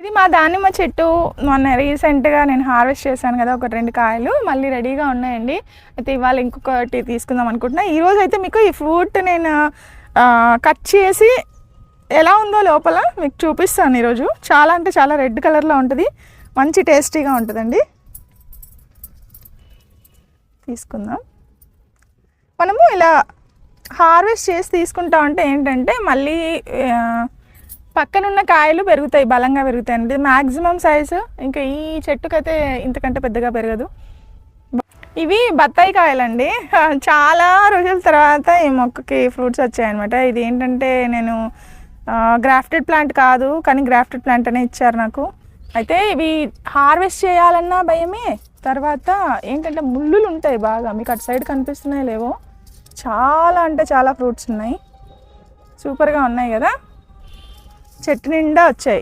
ఇది మా దానిమ్మ చెట్టు. మొన్న రీసెంట్గా నేను హార్వెస్ట్ చేశాను కదా, ఒక 2 కాయలు మళ్ళీ రెడీగా ఉన్నాయండి. అయితే ఇవాళ ఇంకొకటి తీసుకుందాం అనుకుంటున్నా. ఈరోజు అయితే మీకు ఈ ఫ్రూట్ నేను కట్ చేసి ఎలా ఉందో లోపల మీకు చూపిస్తాను. ఈరోజు చాలా అంటే చాలా రెడ్ కలర్లో ఉంటుంది, మంచి టేస్టీగా ఉంటుందండి. తీసుకుందాం. మనము ఇలా హార్వెస్ట్ చేసి తీసుకుంటా ఉంటే ఏంటంటే మళ్ళీ పక్కనున్న కాయలు పెరుగుతాయి, బలంగా పెరుగుతాయి అండి. మ్యాక్సిమం సైజు ఇంకా ఈ చెట్టుకైతే ఇంతకంటే పెద్దగా పెరగదు. ఇవి బత్తాయి కాయలండి. చాలా రోజుల తర్వాత ఈ మొక్కకి ఫ్రూట్స్ వచ్చాయన్నమాట. ఇది ఏంటంటే నేను గ్రాఫ్టెడ్ ప్లాంట్ కాదు, కానీ గ్రాఫ్టెడ్ ప్లాంట్ అనే ఇచ్చారు నాకు. అయితే ఇవి హార్వెస్ట్ చేయాలన్నా భయమే. తర్వాత ఏంటంటే ముళ్ళులు ఉంటాయి బాగా. మీకు అటు సైడ్ కనిపిస్తున్నాయి లేవో, చాలా అంటే చాలా ఫ్రూట్స్ ఉన్నాయి. సూపర్గా ఉన్నాయి కదా, చెట్టు నిండా వచ్చాయి.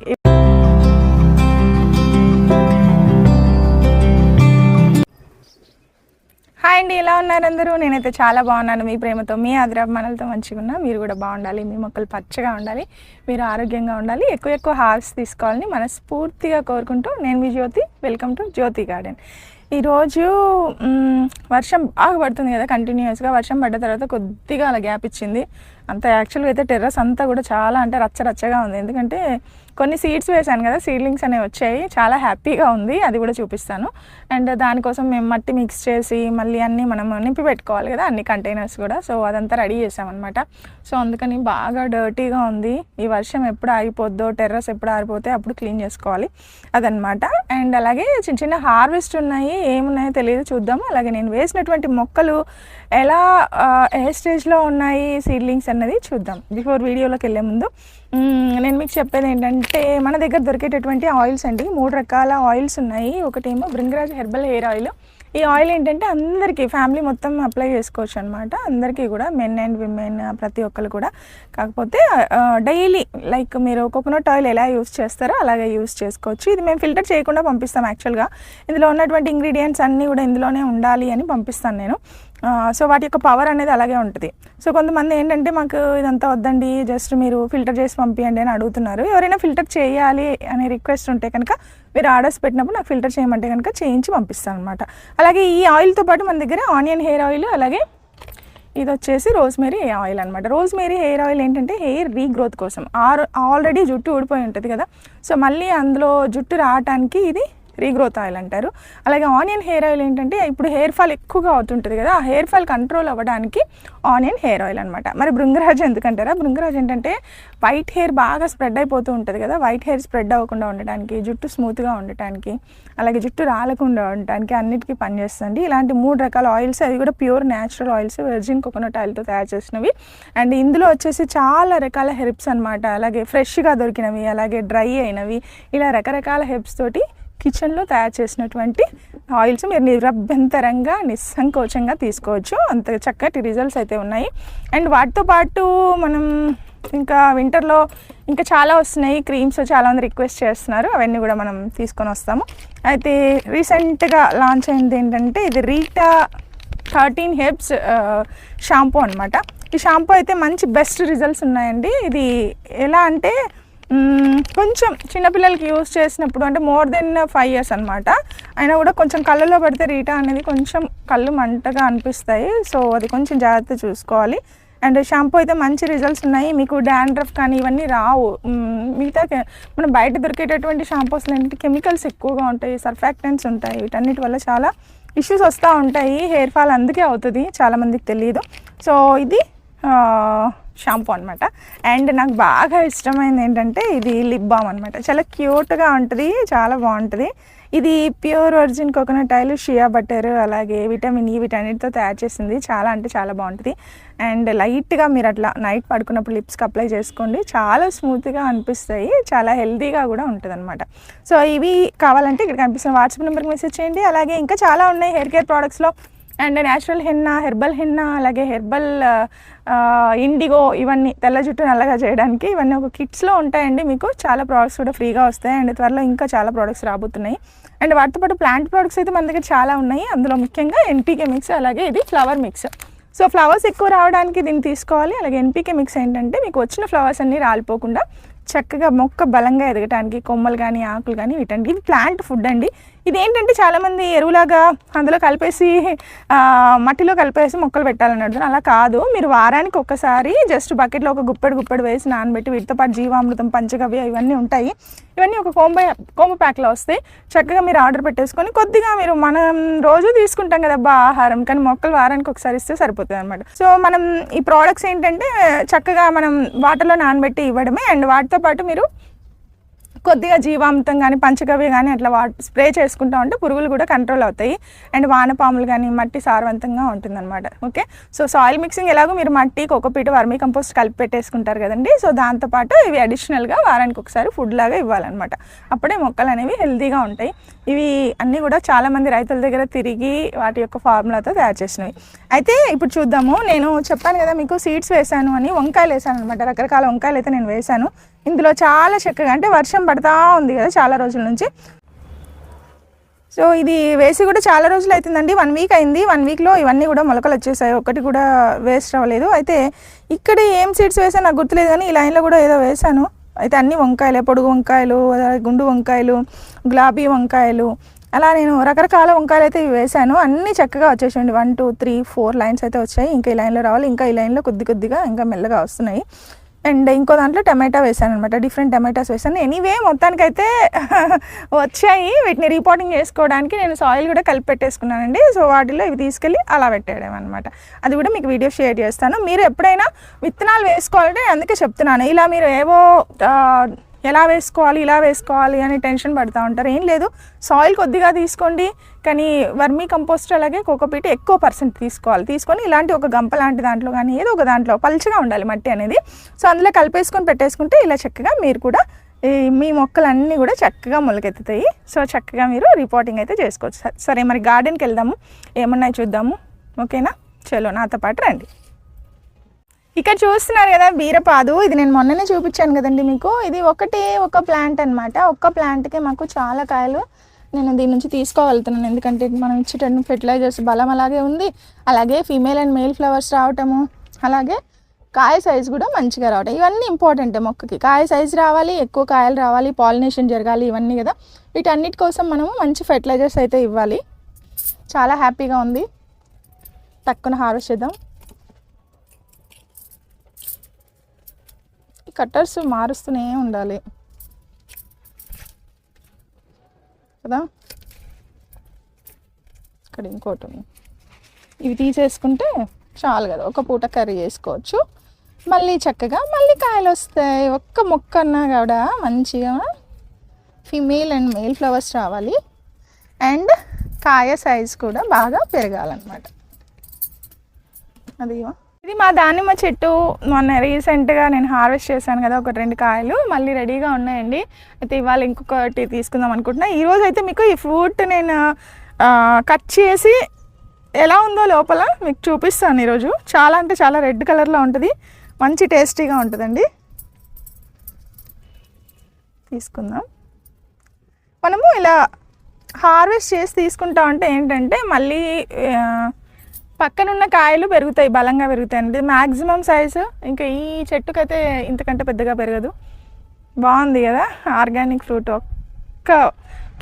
హాయ్ అండి, ఎలా ఉన్నారు అందరూ? నేనైతే చాలా బాగున్నాను. మీ ప్రేమతో, మీ ఆదరాభిమానాలతో మంచిగా ఉన్నా. మీరు కూడా బాగుండాలి, మీ మొక్కలు పచ్చగా ఉండాలి, మీరు ఆరోగ్యంగా ఉండాలి, ఎక్కువ హార్వెస్ట్ తీసుకోవాలని మనస్ఫూర్తిగా కోరుకుంటూ నేను మీ Jyothi. Welcome to Jyothi garden. ఈరోజు వర్షం బాగా పడుతుంది కదా, కంటిన్యూస్గా వర్షం పడ్డ తర్వాత కొద్దిగా అలా గ్యాప్ ఇచ్చింది. అంత యాక్చువల్గా అయితే టెర్రస్ అంతా కూడా చాలా అంటే రచ్చరచ్చగా ఉంది. ఎందుకంటే కొన్ని సీడ్స్ వేసాను కదా, సీడ్లింగ్స్ అనేవి వచ్చాయి. చాలా హ్యాపీగా ఉంది, అది కూడా చూపిస్తాను. అండ్ దానికోసం మేము మట్టి మిక్స్ చేసి మళ్ళీ అన్నీ మనం నింపి పెట్టుకోవాలి కదా, అన్ని కంటైనర్స్ కూడా. సో అదంతా రెడీ చేసామన్నమాట. సో అందుకని బాగా డర్టీగా ఉంది. ఈ వర్షం ఎప్పుడు ఆగిపోద్దో, టెర్రస్ ఎప్పుడు ఆరిపోతే అప్పుడు క్లీన్ చేసుకోవాలి అదనమాట. అండ్ అలాగే చిన్న చిన్న హార్వెస్ట్ ఉన్నాయి, ఏమున్నాయో తెలియదు, చూద్దాము. అలాగే నేను వేసినటువంటి మొక్కలు ఎలా ఏ స్టేజ్లో ఉన్నాయి, సీడ్లింగ్స్ అన్నది చూద్దాం. బిఫోర్ వీడియోలోకి వెళ్ళే ముందు నేను మీకు చెప్పేది ఏంటంటే మన దగ్గర దొరికేటటువంటి ఆయిల్స్ అండి. 3 రకాల ఆయిల్స్ ఉన్నాయి. ఒకటేమో భృంగరాజ్ హెర్బల్ హెయిర్ ఆయిల్. ఈ ఆయిల్ ఏంటంటే అందరికీ, ఫ్యామిలీ మొత్తం అప్లై చేసుకోవచ్చు అనమాట. అందరికీ కూడా, మెన్ అండ్ విమెన్, ప్రతి ఒక్కరు కూడా. కాకపోతే డైలీ లైక్ మీరు కోకోనట్ ఆయిల్ ఎలా యూస్ చేస్తారో అలాగే యూస్ చేసుకోవచ్చు. ఇది మేము ఫిల్టర్ చేయకుండా పంపిస్తాం. యాక్చువల్గా ఇందులో ఉన్నటువంటి ఇంగ్రీడియంట్స్ అన్నీ కూడా ఇందులోనే ఉండాలి అని పంపిస్తాను నేను. సో వాటి యొక్క పవర్ అనేది అలాగే ఉంటుంది. సో కొంతమంది ఏంటంటే మాకు ఇదంతా వద్దండి, జస్ట్ మీరు ఫిల్టర్ చేసి పంపించండి అని అడుగుతున్నారు. ఎవరైనా ఫిల్టర్ చేయాలి అనే రిక్వెస్ట్ ఉంటే కనుక మీరు ఆర్డర్స్ పెట్టినప్పుడు నాకు ఫిల్టర్ చేయమంటే కనుక చేయించి పంపిస్తాను అనమాట. అలాగే ఈ ఆయిల్తో పాటు మన దగ్గర ఆనియన్ హెయిర్ ఆయిల్, అలాగే ఇది వచ్చేసి రోజ్మేరీ ఆయిల్ అనమాట. రోజ్మేరీ హెయిర్ ఆయిల్ ఏంటంటే హెయిర్ రీగ్రోత్ కోసం. ఆల్రెడీ జుట్టు ఊడిపోయి ఉంటుంది కదా, సో మళ్ళీ అందులో జుట్టు రావడానికి ఇది రీగ్రోత్ ఆయిల్ అంటారు. అలాగే ఆనియన్ హెయిర్ ఆయిల్ ఏంటంటే ఇప్పుడు హెయిర్ ఫాల్ ఎక్కువగా అవుతుంటుంది కదా, ఆ హెయిర్ ఫాల్ కంట్రోల్ అవ్వడానికి ఆనియన్ హెయిర్ ఆయిల్ అనమాట. మరి భృంగరాజ్ ఎందుకంటారా? భృంగరాజ్ ఏంటంటే వైట్ హెయిర్ బాగా స్ప్రెడ్ అయిపోతూ ఉంటుంది కదా, వైట్ హెయిర్ స్ప్రెడ్ అవ్వకుండా ఉండటానికి, జుట్టు స్మూత్గా ఉండటానికి, అలాగే జుట్టు రాలకుండా ఉండటానికి అన్నిటికీ పనిచేస్తుంది. ఇలాంటి 3 రకాల ఆయిల్స్, అది కూడా pure natural oils, virgin coconut ఆయిల్తో తయారు చేసినవి. అండ్ ఇందులో వచ్చేసి చాలా రకాల హెర్బ్స్ అనమాట. అలాగే ఫ్రెష్గా దొరికినవి, అలాగే డ్రై అయినవి, ఇలా రకరకాల హెర్బ్స్ తోటి కిచెన్లో తయారు చేసినటువంటి ఆయిల్స్ మీరు నిరభ్యంతరంగా నిస్సంకోచంగా తీసుకోవచ్చు. అంత చక్కటి రిజల్ట్స్ అయితే ఉన్నాయి. అండ్ వాటితో పాటు మనం ఇంకా వింటర్లో ఇంకా చాలా వస్తున్నాయి క్రీమ్స్, చాలామంది రిక్వెస్ట్ చేస్తున్నారు, అవన్నీ కూడా మనం తీసుకొని వస్తాము. అయితే రీసెంట్గా లాంచ్ అయింది ఏంటంటే ఇది రీటా 13 హెర్బ్స్ షాంపూ అనమాట. ఈ షాంపూ అయితే మంచి బెస్ట్ రిజల్ట్స్ ఉన్నాయండి. ఇది ఎలా అంటే కొంచెం చిన్నపిల్లలకి యూజ్ చేసినప్పుడు, అంటే మోర్ దెన్ 5 years అనమాట, అయినా కూడా కొంచెం కళ్ళలో పడితే రీటా అనేది కొంచెం కళ్ళు మంటగా అనిపిస్తాయి. సో అది కొంచెం జాగ్రత్త చూసుకోవాలి. అండ్ షాంపూ అయితే మంచి రిజల్ట్స్ ఉన్నాయి. మీకు డాండ్రఫ్ కానీ ఇవన్నీ రావు. మిగతా మనం బయట దొరికేటటువంటి షాంపూస్లో ఏంటంటే కెమికల్స్ ఎక్కువగా ఉంటాయి, సర్ఫాక్టెంట్స్ ఉంటాయి, వీటన్నిటి వల్ల చాలా ఇష్యూస్ వస్తూ ఉంటాయి. హెయిర్ ఫాల్ అందుకే అవుతుంది, చాలామందికి తెలియదు. సో ఇది షాంపూ అనమాట. అండ్ నాకు బాగా ఇష్టమైంది ఏంటంటే ఇది లిప్ బామ్ అనమాట. చాలా క్యూట్గా ఉంటుంది, చాలా బాగుంటుంది. ఇది pure virgin coconut oil, shea butter, అలాగే విటమిన్ ఈ, వీటన్నిటితో తయారు చేసింది. చాలా అంటే చాలా బాగుంటుంది. అండ్ లైట్గా మీరు అట్లా నైట్ పడుకున్నప్పుడు లిప్స్కి అప్లై చేసుకోండి, చాలా స్మూత్గా అనిపిస్తాయి, చాలా హెల్తీగా కూడా ఉంటుంది అనమాట. సో ఇవి కావాలంటే ఇక్కడ కనిపిస్తున్న వాట్సాప్ నెంబర్కి మెసేజ్ చేయండి. అలాగే ఇంకా చాలా ఉన్నాయి హెయిర్ కేర్ ప్రోడక్ట్స్లో. And natural henna, herbal henna, అలాగే హెర్బల్ ఇండిగో, ఇవన్నీ తెల్ల జుట్టు నల్లగా చేయడానికి ఇవన్నీ ఒక కిట్స్లో ఉంటాయండి. మీకు చాలా ప్రోడక్ట్స్ కూడా ఫ్రీగా వస్తాయి. అండ్ త్వరలో ఇంకా చాలా ప్రోడక్ట్స్ రాబోతున్నాయి. అండ్ వాటితో పాటు ప్లాంట్ ప్రోడక్ట్స్ అయితే మన దగ్గర చాలా ఉన్నాయి. అందులో ముఖ్యంగా ఎన్పీకే మిక్స్, అలాగే ఇది ఫ్లవర్ మిక్స్. సో ఫ్లవర్స్ ఎక్కువ రావడానికి దీన్ని తీసుకోవాలి. అలాగే ఎన్పీకే మిక్స్ ఏంటంటే మీకు వచ్చిన ఫ్లవర్స్ అన్నీ రాలిపోకుండా చక్కగా మొక్క బలంగా ఎదగటానికి కొమ్మలు కానీ ఆకులు కానీ వీటండి. ఇది ప్లాంట్ ఫుడ్ అండి. ఇదేంటంటే చాలామంది ఎరువులాగా అందులో కలిపేసి మట్టిలో కలిపేసి మొక్కలు పెట్టాలని అడుగుతాను. అలా కాదు, మీరు వారానికి ఒక్కసారి జస్ట్ బకెట్లో ఒక గుప్పెడు వేసి నానబెట్టి వీటితో పాటు జీవామృతం, పంచగవ్య ఇవన్నీ ఉంటాయి. ఇవన్నీ ఒక కోంబో ప్యాక్లో వస్తాయి. చక్కగా మీరు ఆర్డర్ పెట్టేసుకొని కొద్దిగా మీరు మనం రోజు తీసుకుంటాం కదా ఆహారం, కానీ మొక్కలు వారానికి ఒకసారి ఇస్తే సరిపోతుంది అనమాట. సో మనం ఈ ప్రోడక్ట్స్ ఏంటంటే చక్కగా మనం వాటర్లో నానబెట్టి ఇవ్వడమే. అండ్ వాటితో పాటు మీరు కొద్దిగా జీవామృతం కానీ పంచగవ్య కానీ అట్లా స్ప్రే చేసుకుంటా ఉంటే పురుగులు కూడా కంట్రోల్ అవుతాయి. అండ్ వానపాములు కానీ మట్టి సారవంతంగా ఉంటుందన్నమాట. ఓకే, సో సాయిల్ మిక్సింగ్ ఎలాగో మీరు మట్టి, కోకోపీట్, వర్మీ కంపోస్ట్ కలిపి పెట్టేసుకుంటారు కదండి. సో దాంతోపాటు ఇవి అడిషనల్గా వారానికి ఒకసారి ఫుడ్ లాగా ఇవ్వాలన్నమాట. అప్పుడే మొక్కలు అనేవి హెల్తీగా ఉంటాయి. ఇవి అన్నీ కూడా చాలామంది రైతుల దగ్గర తిరిగి వాటి యొక్క ఫార్ములాతో తయారు చేసినవి. అయితే ఇప్పుడు చూద్దాము. నేను చెప్పాను కదా మీకు సీడ్స్ వేసాను అని, వంకాయలు వేసాను అనమాట. రకరకాల వంకాయలు అయితే నేను వేసాను. ఇందులో చాలా చక్కగా, అంటే వర్షం పడతా ఉంది కదా చాలా రోజుల నుంచి. సో ఇది వేసి కూడా చాలా రోజులు అవుతుందండి, 1 వీక్ అయింది. 1 వీక్లో ఇవన్నీ కూడా మొలకలు వచ్చేసాయి, ఒక్కటి కూడా వేస్ట్ అవ్వలేదు. అయితే ఇక్కడ ఏం సీడ్స్ వేసాను నాకు గుర్తులేదు, కానీ ఈ లైన్లో కూడా ఏదో వేసాను. అయితే అన్ని వంకాయలే, పొడుగు వంకాయలు, గుండు వంకాయలు, గులాబీ వంకాయలు, అలా నేను రకరకాల వంకాయలు అయితే ఇవి వేసాను. అన్నీ చక్కగా వచ్చేసండి. 1 2 3 4 లైన్స్ అయితే వచ్చాయి. ఇంకా ఈ లైన్లో రావాలి, ఇంకా ఈ లైన్లో కొద్దిగా ఇంకా మెల్లగా వస్తున్నాయి. అండ్ ఇంకో దాంట్లో టమాటా వేసాను అనమాట, డిఫరెంట్ టమాటాస్ వేసాను. ఎనీవే మొత్తానికైతే వచ్చాయి. వీటిని రీపోర్టింగ్ చేసుకోవడానికి నేను సాయిల్ కూడా కలిపి పెట్టేసుకున్నానండి. సో వాటిలో ఇవి తీసుకెళ్ళి అలా పెట్టేయడం అనమాట. అది కూడా మీకు వీడియో షేర్ చేస్తాను. మీరు ఎప్పుడైనా విత్తనాలు వేసుకోవాలంటే అందుకే చెప్తున్నాను, ఇలా మీరు ఏవో ఎలా వేసుకోవాలి ఇలా వేసుకోవాలి అని టెన్షన్ పడుతూ ఉంటారు. ఏం లేదు, సాయిల్ కొద్దిగా తీసుకోండి, కానీ వర్మీ కంపోస్ట్ అలాగే కోకోపీట్ ఎక్కువ % తీసుకొని ఇలాంటి ఒక గంప లాంటి దాంట్లో కానీ ఏదో ఒక దాంట్లో పలుచగా ఉండాలి మట్టి అనేది. సో అందులో కలిపేసుకొని పెట్టేసుకుంటే ఇలా చక్కగా మీరు కూడా మీ మొక్కలన్నీ కూడా చక్కగా మొలకెత్తుతాయి. సో చక్కగా మీరు రిపోర్టింగ్ అయితే చేసుకోవచ్చు. సరే, మరి గార్డెన్కి వెళ్దాము, ఏమన్నాయి చూద్దాము. ఓకేనా, చలో నాతో పాటు రండి. ఇక్కడ చూస్తున్నారు కదా బీరపాదు, ఇది నేను మొన్ననే చూపించాను కదండి మీకు. ఇది ఒక ప్లాంట్ అనమాట. ఒక్క ప్లాంట్కే మాకు చాలా కాయలు నేను దీని నుంచి తీసుకోగలుగుతున్నాను. ఎందుకంటే మనం ఇచ్చేటప్పుడు ఫెర్టిలైజర్స్ బలం అలాగే ఉంది, అలాగే ఫీమేల్ అండ్ మేల్ ఫ్లవర్స్ రావటము, అలాగే కాయ సైజు కూడా మంచిగా రావటం, ఇవన్నీ ఇంపార్టెంటే మొక్కకి. కాయ సైజు రావాలి, ఎక్కువ కాయలు రావాలి, పాలినేషన్ జరగాలి, ఇవన్నీ కదా. వీటన్నిటి కోసం మనము మంచి ఫెర్టిలైజర్స్ అయితే ఇవ్వాలి. చాలా హ్యాపీగా ఉంది. తక్కువ హార్వెస్ట్ చేద్దాం. కట్టర్స్ మారుస్తూనే ఉండాలి కదా. ఇక్కడ ఇంకోటి ఉంది, ఇవి తీసేసుకుంటే చాలు కదా, ఒక పూట కర్రీ చేసుకోవచ్చు. మళ్ళీ చక్కగా మళ్ళీ కాయలు వస్తాయి. ఒక్క మొక్క అన్నా కూడా మంచిగా ఫీమేల్ అండ్ మేల్ ఫ్లవర్స్ రావాలి, అండ్ కాయ సైజ్ కూడా బాగా పెరగాలన్నమాట. అది ఇది మా దానిమ్మ చెట్టు. మొన్న రీసెంట్గా నేను హార్వెస్ట్ చేశాను కదా, 1-2 కాయలు మళ్ళీ రెడీగా ఉన్నాయండి. అయితే ఇవాళ ఇంకొకటి తీసుకుందాం అనుకుంటున్నా. ఈరోజు అయితే మీకు ఈ ఫ్రూట్ నేను కట్ చేసి ఎలా ఉందో లోపల మీకు చూపిస్తాను ఈరోజు. చాలా అంటే చాలా రెడ్ కలర్లో ఉంటుంది, మంచి టేస్టీగా ఉంటుందండి. తీసుకుందాం. మనము ఇలా హార్వెస్ట్ చేసి తీసుకుంటా ఉంటే ఏంటంటే మళ్ళీ పక్కనున్న కాయలు పెరుగుతాయి, బలంగా పెరుగుతాయి అండి. మ్యాక్సిమం సైజు ఇంకా ఈ చెట్టుకైతే ఇంతకంటే పెద్దగా పెరగదు. బాగుంది కదా, ఆర్గానిక్ ఫ్రూట్, ఒక్క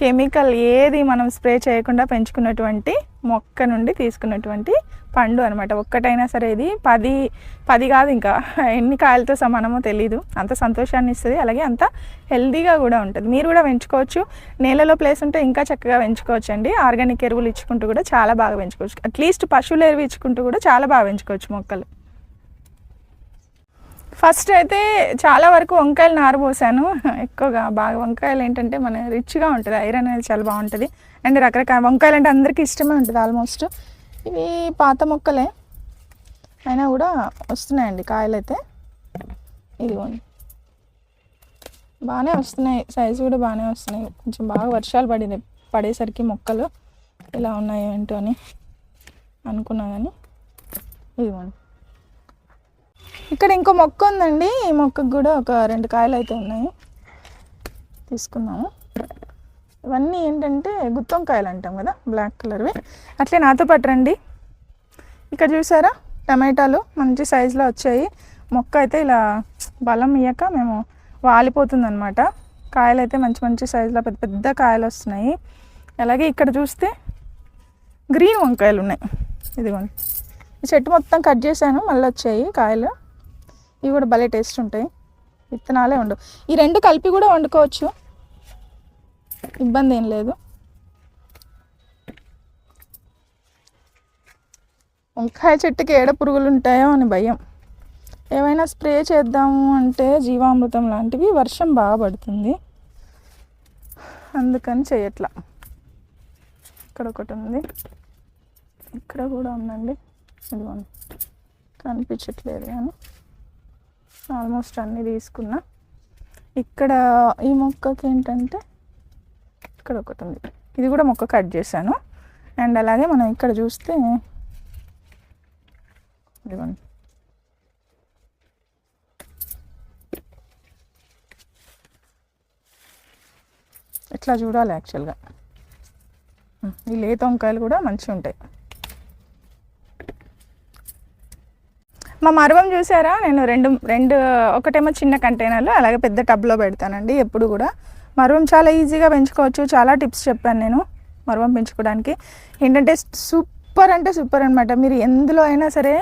కెమికల్ ఏది మనం స్ప్రే చేయకుండా పెంచుకున్నటువంటి మొక్క నుండి తీసుకున్నటువంటి పండు అనమాట. ఒక్కటైనా సరే ఇది 10 కాదు ఇంకా ఎన్ని కాయలతో సమానమో తెలీదు. అంత సంతోషాన్ని ఇస్తుంది, అలాగే అంత హెల్దీగా కూడా ఉంటుంది. మీరు కూడా పెంచుకోవచ్చు. నేలలో ప్లేస్ ఉంటే ఇంకా చక్కగా పెంచుకోవచ్చు అండి. ఆర్గానిక్ ఎరువులు ఇచ్చుకుంటూ కూడా చాలా బాగా పెంచుకోవచ్చు. అట్లీస్ట్ పశువుల ఎరువు ఇచ్చుకుంటూ కూడా చాలా బాగా పెంచుకోవచ్చు మొక్కలు. ఫస్ట్ అయితే చాలా వరకు వంకాయలు నారు పోసాను ఎక్కువగా. బాగా వంకాయలు ఏంటంటే మన రిచ్గా ఉంటుంది, ఐరన్ అనేది చాలా బాగుంటుంది. అండ్ రకరకాల వంకాయలు అంటే అందరికీ ఇష్టమే ఉంటుంది ఆల్మోస్ట్. ఇవి పాత మొక్కలే అయినా కూడా వస్తున్నాయండి కాయలు అయితే. ఇదిగోండి బాగానే వస్తున్నాయి, సైజు కూడా బాగానే వస్తున్నాయి. కొంచెం బాగా వర్షాలు పడేసరికి మొక్కలు ఇలా ఉన్నాయి ఏంటో అని అనుకున్నా, కానీ ఇదిగోండి. ఇక్కడ ఇంకో మొక్క ఉందండి, ఈ మొక్కకు కూడా ఒక 2 కాయలు అయితే ఉన్నాయి, తీసుకున్నాము. ఇవన్నీ ఏంటంటే గుత్తొంకాయలు అంటాం కదా, బ్లాక్ కలర్వి. అట్లే నాతో పాటు రండి. ఇక్కడ చూసారా టమాటాలు మంచి సైజులో వచ్చాయి. మొక్క అయితే ఇలా బలం ఇయ్యక మేము వాలిపోతుంది అనమాట. కాయలు అయితే మంచి మంచి సైజులో పెద్ద పెద్ద కాయలు వస్తున్నాయి. అలాగే ఇక్కడ చూస్తే గ్రీన్ వంకాయలు ఉన్నాయి. ఇదిగోండి, ఈ చెట్టు మొత్తం కట్ చేశాను, మళ్ళీ వచ్చాయి కాయలు. ఇవి కూడా భలే టేస్ట్ ఉంటాయి, విత్తనాలే ఉండవు. ఈ రెండు కలిపి కూడా వండుకోవచ్చు, ఇబ్బంది ఏం లేదు. వంకాయ చెట్టుకి ఏడ పురుగులు ఉంటాయో అని భయం. ఏమైనా స్ప్రే చేద్దాము అంటే జీవామృతం లాంటివి, వర్షం బాగా పడుతుంది అందుకని చేయట్లా. ఇక్కడ ఒకటి ఉంది, ఇక్కడ కూడా ఉందండి. ఇదిగోండి, కనిపించట్లేదు కానీ ఆల్మోస్ట్ అన్నీ తీసుకున్నా. ఇక్కడ ఈ మొక్కకి ఏంటంటే ఇక్కడ ఒకటి ఉంది, ఇది కూడా మొక్క కట్ చేశాను. అండ్ అలాగే మనం ఇక్కడ చూస్తే ఇదిగోండి, ఇట్లా చూడాలి యాక్చువల్గా. ఈ లేత వంకాయలు కూడా మంచిగా ఉంటాయి. మా మరవం చూసారా, నేను రెండు ఒకటేమో చిన్న కంటైనర్లో, అలాగే పెద్ద టబ్లో పెడతానండి ఎప్పుడు కూడా. మరవం చాలా ఈజీగా పెంచుకోవచ్చు, చాలా టిప్స్ చెప్పాను నేను మరవం పెంచుకోవడానికి. ఏంటంటే సూపర్ అంటే సూపర్ అనమాట. మీరు ఎందులో అయినా సరే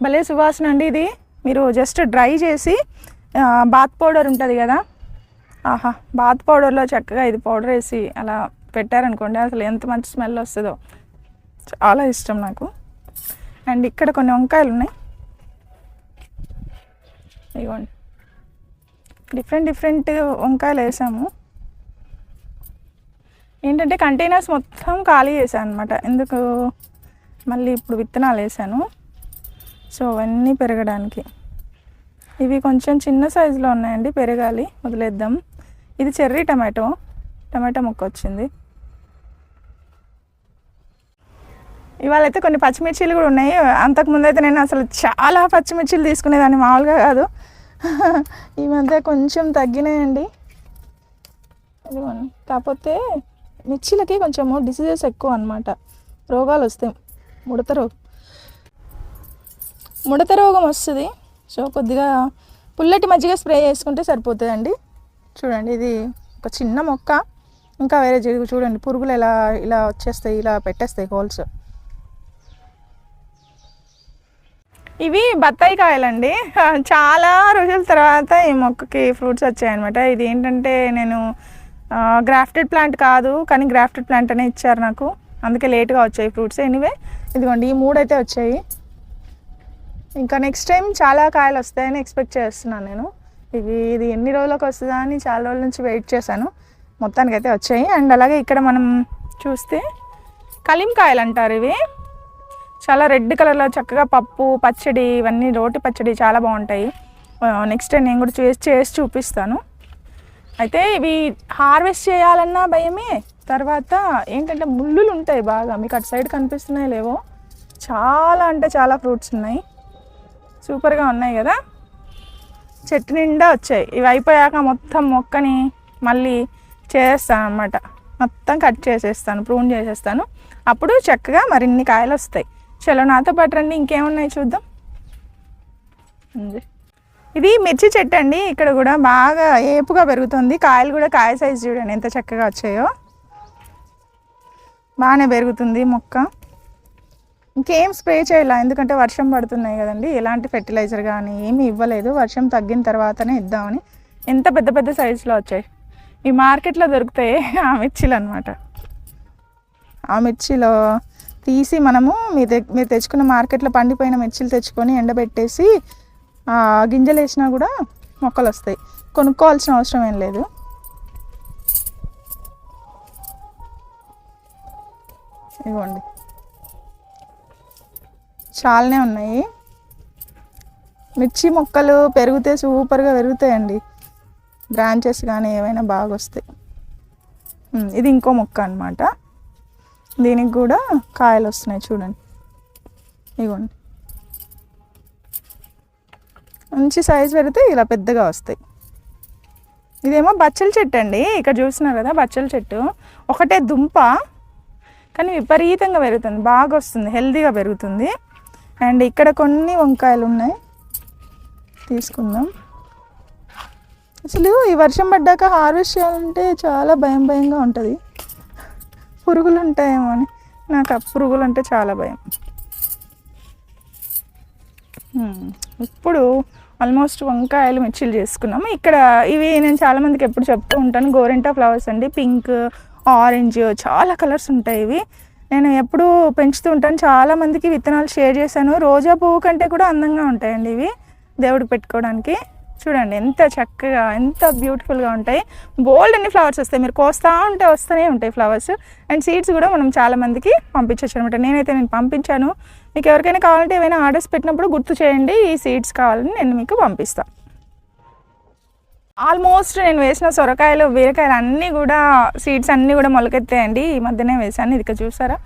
భలే సువాసన అండి. ఇది మీరు జస్ట్ డ్రై చేసి బాత్ పౌడర్ ఉంటుంది కదా, ఆహా, బాత్ పౌడర్లో చక్కగా ఇది పౌడర్ వేసి అలా పెట్టారనుకోండి, అసలు ఎంత మంచి స్మెల్ వస్తుందో. చాలా ఇష్టం నాకు. అండ్ ఇక్కడ కొన్ని వంకాయలు ఉన్నాయి, ఇదిగోండి, డిఫరెంట్ వంకాయలు వేసాము. ఏంటంటే కంటైనర్స్ మొత్తం ఖాళీ చేశాను అనమాట. ఎందుకు మళ్ళీ ఇప్పుడు విత్తనాలు వేసాను, సో అవన్నీ పెరగడానికి. ఇవి కొంచెం చిన్న సైజులో ఉన్నాయండి, పెరగాలి, వదిలేద్దాం. ఇది చెర్రీ టమాటో మొక్క వచ్చింది. ఇవాళ అయితే కొన్ని పచ్చిమిర్చీలు కూడా ఉన్నాయి. అంతకుముందు అయితే నేను అసలు చాలా పచ్చిమిర్చీలు తీసుకునేదాన్ని, మామూలుగా కాదు. ఈ మధ్య కొంచెం తగ్గినాయండి. కాకపోతే మిర్చీలకి కొంచెము డిసీజెస్ ఎక్కువ అనమాట, రోగాలు వస్తాయి. ముడత రోగం వస్తుంది. సో కొద్దిగా పుల్లటి మజ్జిగ స్ప్రే చేసుకుంటే సరిపోతుందండి. చూడండి, ఇది ఒక చిన్న మొక్క, ఇంకా వేరే చూడండి పురుగులు ఇలా వచ్చేస్తాయి, ఇలా పెట్టేస్తాయి హోల్స్. ఇవి బత్తాయి కాయలండి. చాలా రోజుల తర్వాత ఈ మొక్కకి ఫ్రూట్స్ వచ్చాయన్నమాట. ఇది ఏంటంటే నేను గ్రాఫ్టెడ్ ప్లాంట్ కాదు, కానీ గ్రాఫ్టెడ్ ప్లాంట్ అనే ఇచ్చారు నాకు, అందుకే లేట్గా వచ్చాయి ఫ్రూట్స్. ఎనీవే ఇదిగోండి, ఈ 3 అయితే వచ్చాయి. ఇంకా నెక్స్ట్ టైం చాలా కాయలు వస్తాయని ఎక్స్పెక్ట్ చేస్తున్నాను నేను. ఇది ఎన్ని రోజులకు వస్తుందా అని చాలా రోజుల నుంచి వెయిట్ చేశాను, మొత్తానికి అయితే వచ్చాయి. అండ్ అలాగే ఇక్కడ మనం చూస్తే కలింకాయలు అంటారు. ఇవి చాలా రెడ్ కలర్లో చక్కగా పప్పు, పచ్చడి, ఇవన్నీ రోటి పచ్చడి చాలా బాగుంటాయి. నెక్స్ట్ టైం నేను కూడా చేసి చూపిస్తాను. అయితే ఇవి హార్వెస్ట్ చేయాలన్నా భయమే. తర్వాత ఏంటంటే ముళ్ళులు ఉంటాయి బాగా, మీకు అటు సైడ్ కనిపిస్తున్నాయి లేవో, చాలా అంటే చాలా ఫ్రూట్స్ ఉన్నాయి, సూపర్గా ఉన్నాయి కదా. చెట్టు నిండా వచ్చాయి. ఇవి అయిపోయాక మొత్తం మొక్కని మళ్ళీ చేస్తాను అనమాట, మొత్తం కట్ చేసేస్తాను, ప్రూన్ చేసేస్తాను. అప్పుడు చక్కగా మరిన్ని కాయలు వస్తాయి. చలో నాతో పాటు రండి, ఇంకేమున్నాయి చూద్దాం. ఇది మిర్చి చెట్టు అండి, ఇక్కడ కూడా బాగా ఏపుగా పెరుగుతుంది. కాయలు కూడా కాయ సైజు చూడండి ఎంత చక్కగా వచ్చాయో, బాగానే పెరుగుతుంది మొక్క. ఇంకేం స్ప్రే చేయాలి, ఎందుకంటే వర్షం పడుతున్నాయి కదండి. ఎలాంటి ఫెర్టిలైజర్ కానీ ఏమీ ఇవ్వలేదు, వర్షం తగ్గిన తర్వాతనే ఇద్దామని. ఎంత పెద్ద పెద్ద సైజులో వచ్చాయి. ఈ మార్కెట్లో దొరుకుతాయి ఆ మిర్చీలు అనమాట. ఆ మిర్చిలో తీసి మనము మీరు తెచ్చుకున్న మార్కెట్లో పండిపోయిన మిర్చీలు తెచ్చుకొని ఎండబెట్టేసి గింజలు వేసినా కూడా మొక్కలు వస్తాయి, కొనుక్కోవాల్సిన అవసరం ఏం లేదు. ఇవ్వండి, చాలానే ఉన్నాయి. మిర్చి మొక్కలు పెరిగితే సూపర్గా పెరుగుతాయండి, బ్రాంచెస్ కానీ ఏమైనా బాగా వస్తాయి. ఇది ఇంకో మొక్క అన్నమాట, దీనికి కూడా కాయలు వస్తున్నాయి చూడండి. ఇవ్వండి, మంచి సైజు పెడితే ఇలా పెద్దగా వస్తాయి. ఇదేమో బచ్చల చెట్టు అండి, ఇక్కడ చూస్తున్నారు కదా బచ్చల చెట్టు. ఒకటే దుంప కానీ విపరీతంగా పెరుగుతుంది, బాగా వస్తుంది, హెల్తీగా పెరుగుతుంది. అండ్ ఇక్కడ కొన్ని వంకాయలు ఉన్నాయి, తీసుకుందాం. అసలు ఈ వర్షం పడ్డాక హార్వెస్ట్ చేయాలంటే చాలా భయంగా ఉంటుంది. పురుగులు ఉంటాయేమో అని. నాకు ఆ పురుగులు అంటే చాలా భయం. ఇప్పుడు ఆల్మోస్ట్ వంకాయలు మిర్చీలు చేసుకున్నాము. ఇక్కడ ఇవి నేను చాలామందికి ఎప్పుడు చెప్తూ ఉంటాను, గోరింటా ఫ్లవర్స్ అండి. పింక్, ఆరెంజ్ చాలా కలర్స్ ఉంటాయి. ఇవి నేను ఎప్పుడు పెంచుతూ ఉంటాను. చాలామందికి విత్తనాలు షేర్ చేశాను. రోజా పువ్వు కంటే కూడా అందంగా ఉంటాయండి ఇవి దేవుడికి పెట్టుకోవడానికి. చూడండి ఎంత చక్కగా, ఎంత బ్యూటిఫుల్గా ఉంటాయి. బోల్డ్ అన్ని ఫ్లవర్స్ వస్తాయి. మీరు కోస్తా ఉంటే వస్తూనే ఉంటాయి ఫ్లవర్స్. అండ్ సీడ్స్ కూడా మనం చాలామందికి పంపించవచ్చు అనమాట. నేను పంపించాను. మీకు ఎవరికైనా కావాలంటే ఏమైనా ఆర్డర్స్ పెట్టినప్పుడు గుర్తు చేయండి, ఈ సీడ్స్ కావాలని నేను మీకు పంపిస్తాను. ఆల్మోస్ట్ నేను వేసిన సొరకాయలు, బీరకాయలు అన్నీ కూడా సీడ్స్ అన్నీ కూడా మొలకెత్తాయండి. ఈ మధ్యనే వేసాను. ఇది చూసారా,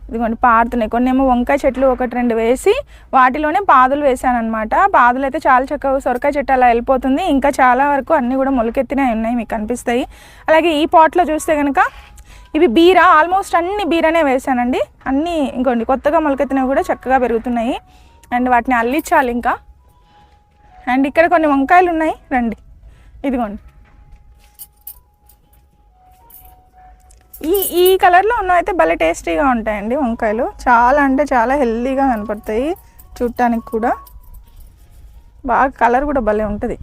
ఇదిగోండి పారుతున్నాయి. కొన్ని ఏమో వంకాయ చెట్లు 1-2 వేసి వాటిలోనే పాదులు వేసాను అనమాట. పాదులు అయితే చాలా చక్కగా సొరకాయ చెట్టు అలా వెళ్ళిపోతుంది. ఇంకా చాలా వరకు అన్నీ కూడా మొలకెత్తినవి ఉన్నాయి, మీకు కనిపిస్తాయి. అలాగే ఈ పాట్లో చూస్తే కనుక ఇవి బీర, ఆల్మోస్ట్ అన్ని బీరనే వేసానండి. అన్నీ ఇంకోండి కొత్తగా మొలకెత్తినవి కూడా చక్కగా పెరుగుతున్నాయి. అండ్ వాటిని అల్లించాలి ఇంకా. అండ్ ఇక్కడ కొన్ని వంకాయలు ఉన్నాయి, రండి ఇదిగోండి. ఈ కలర్లో ఉన్నవైతే భలే టేస్టీగా ఉంటాయండి వంకాయలు. చాలా అంటే చాలా హెల్దీగా కనపడతాయి చూడటానికి కూడా. బాగా కలర్ కూడా భలే ఉంటుంది.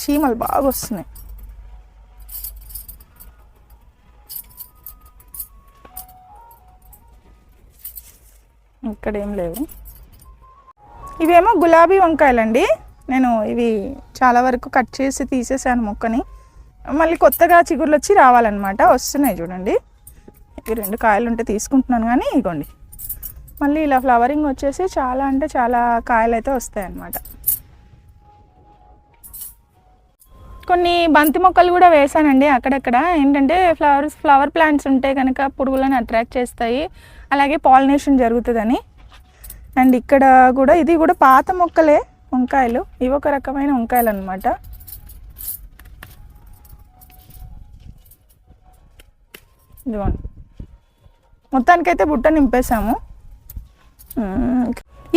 చీమలు బాగా వస్తున్నాయి. ఇక్కడ ఏం లేవు. ఇవేమో గులాబీ వంకాయలండి. నేను ఇవి చాలా వరకు కట్ చేసి తీసేసాను మొక్కని. మళ్ళీ కొత్తగా చిగుర్లు వచ్చి రావాలన్నమాట. వస్తున్నాయి చూడండి. ఇవి 2 కాయలు ఉంటే తీసుకుంటున్నాను, కానీ ఇగోండి మళ్ళీ ఇలా ఫ్లవరింగ్ వచ్చేసి చాలా అంటే చాలా కాయలు అయితే వస్తాయన్నమాట. కొన్ని బంతి మొక్కలు కూడా వేసానండి అక్కడక్కడ. ఏంటంటే ఫ్లవర్ ప్లాంట్స్ ఉంటే కనుక పురుగులను అట్రాక్ట్ చేస్తాయి, అలాగే పాలినేషన్ జరుగుతుందని. అండ్ ఇక్కడ కూడా ఇది కూడా పాత మొక్కలే వంకాయలు. ఇవి ఒక రకమైన వంకాయలు అన్నమాట. ఇదిగోండి మొత్తానికైతే బుట్ట నింపేసాము.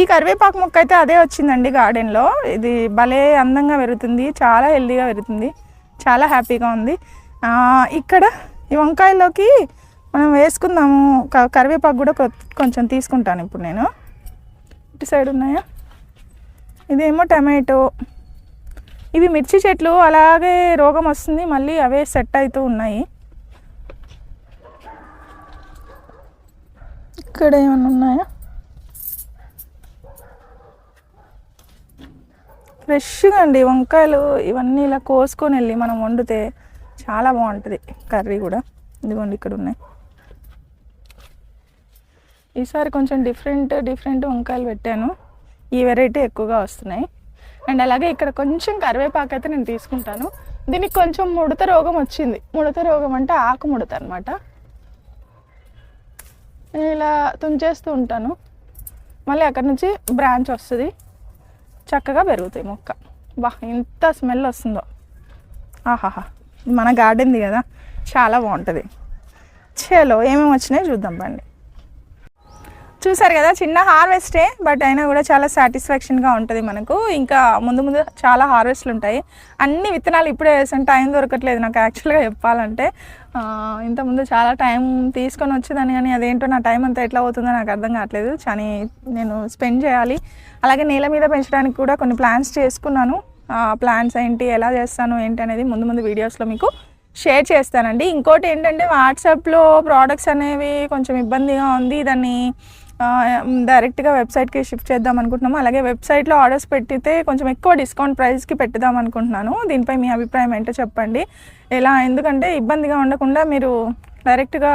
ఈ కరివేపాకు మొక్క అయితే అదే వచ్చిందండి గార్డెన్లో. ఇది భలే అందంగా పెరుగుతుంది, చాలా హెల్దీగా పెరుగుతుంది, చాలా హ్యాపీగా ఉంది. ఇక్కడ ఈ వంకాయల్లోకి మనం వేసుకుందాము. కరివేపాకు కూడా కొంచెం తీసుకుంటాను ఇప్పుడు నేను. ఇటు సైడ్ ఉన్నాయా, ఇదేమో టమాటో. ఇవి మిర్చి చెట్లు, అలాగే రోగం వస్తుంది మళ్ళీ అవే సెట్ అవుతూ ఉన్నాయి. ఇక్కడ ఏమన్నా ఉన్నాయా, ఫ్రెష్గా అండి వంకాయలు. ఇవన్నీ ఇలా కోసుకొని వెళ్ళి మనం వండితే చాలా బాగుంటుంది కర్రీ కూడా. ఇదిగోండి ఇక్కడ ఉన్నాయి. ఈసారి కొంచెం డిఫరెంట్ వంకాయలు పెట్టాను. ఈ వెరైటీ ఎక్కువగా వస్తున్నాయి. అండ్ అలాగే ఇక్కడ కొంచెం కరివేపాకు అయితే నేను తీసుకుంటాను. దీనికి కొంచెం ముడత రోగం వచ్చింది. ముడత రోగం అంటే ఆకు ముడత అనమాట. నేను ఇలా తుంచేస్తూ ఉంటాను, మళ్ళీ అక్కడ నుంచి బ్రాంచ్ వస్తుంది, చక్కగా పెరుగుతాయి మొక్క. బా ఎంత స్మెల్ వస్తుందో, ఆహాహా. మన గార్డెన్ది కదా, చాలా బాగుంటుంది. చలో ఏమేమి వచ్చినాయో చూద్దాం బండి. చూసారు కదా, చిన్న హార్వెస్టే, బట్ అయినా కూడా చాలా సాటిస్ఫాక్షన్గా ఉంటుంది మనకు. ఇంకా ముందు చాలా హార్వెస్ట్లు ఉంటాయి. అన్ని విత్తనాలు ఇప్పుడే వేసాను, టైం దొరకట్లేదు నాకు యాక్చువల్గా చెప్పాలంటే. ఇంతకుముందు చాలా టైం తీసుకొని వచ్చేదాన్ని, కానీ అదేంటో నా టైం అంతా ఎట్లా అవుతుందో నాకు అర్థం కావట్లేదు. కానీ నేను స్పెండ్ చేయాలి. అలాగే నేల మీద పెంచడానికి కూడా కొన్ని ప్లాన్స్ చేసుకున్నాను. ప్లాన్స్ ఏంటి, ఎలా చేస్తాను ఏంటి అనేది ముందు వీడియోస్లో మీకు షేర్ చేస్తానండి. ఇంకోటి ఏంటంటే వాట్సాప్లో ప్రోడక్ట్స్ అనేవి కొంచెం ఇబ్బందిగా ఉంది. దాన్ని డైరెక్ట్గా వెబ్సైట్కి షిఫ్ట్ చేద్దాం అనుకుంటున్నాము. అలాగే వెబ్సైట్లో ఆర్డర్స్ పెట్టితే కొంచెం ఎక్కువ డిస్కౌంట్ ప్రైస్కి పెట్టుదాం అనుకుంటున్నాను. దీనిపై మీ అభిప్రాయం ఏంటో చెప్పండి. ఎందుకంటే ఇబ్బందిగా ఉండకుండా మీరు డైరెక్ట్గా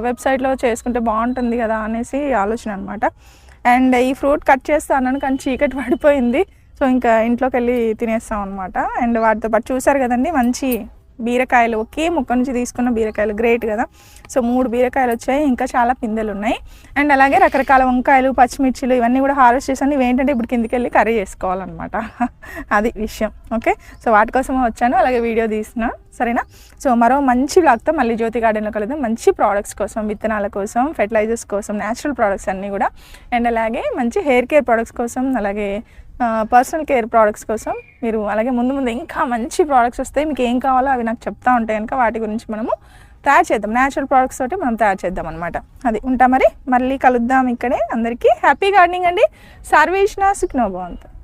వెబ్సైట్లో చేసుకుంటే బాగుంటుంది కదా అనేసి ఆలోచన అనమాట. అండ్ ఈ ఫ్రూట్ కట్ చేస్తా అన్నాను, కానీ చీకటి పడిపోయింది. సో ఇంకా ఇంట్లోకి వెళ్ళి తినేస్తాం అనమాట. అండ్ వాటితో పాటు చూసారు కదండి, మంచి బీరకాయలు, ఒకే మొక్క నుంచి తీసుకున్న బీరకాయలు, గ్రేట్ కదా. సో 3 బీరకాయలు వచ్చాయి, ఇంకా చాలా పిందెలు ఉన్నాయి. అండ్ అలాగే రకరకాల వంకాయలు, పచ్చిమిర్చిలు ఇవన్నీ కూడా హార్వెస్ట్ చేశాను. ఇవేంటంటే ఇప్పుడు కిందికి వెళ్ళి కర్రీ చేసుకోవాలన్నమాట, అది విషయం. ఓకే, సో వాటి కోసమే వచ్చాను, అలాగే వీడియో తీసిన, సరేనా. సో మరో మంచి వ్లాగ్తో మళ్ళీ జ్యోతి గార్డెన్లో కలుద్దాం. మంచి ప్రోడక్ట్స్ కోసం, విత్తనాల కోసం, ఫెర్టిలైజర్స్ కోసం, న్యాచురల్ ప్రోడక్ట్స్ అన్నీ కూడా. అండ్ అలాగే మంచి హెయిర్ కేర్ ప్రోడక్ట్స్ కోసం, అలాగే పర్సనల్ కేర్ ప్రోడక్ట్స్ కోసం మీరు అలాగే ముందు ముందు ఇంకా మంచి ప్రోడక్ట్స్ వస్తాయి. మీకు ఏం కావాలో అవి నాకు చెప్తా ఉంటే కనుక వాటి గురించి మనము తయారు చేద్దాం. న్యాచురల్ ప్రోడక్ట్స్ తోటి మనం తయారు చేద్దాం అనమాట. అది ఉంటా మరి, మళ్ళీ కలుద్దాం ఇక్కడే. అందరికీ హ్యాపీ గార్డెనింగ్ అండి. సర్వేషణ సుఖినో భవంతు.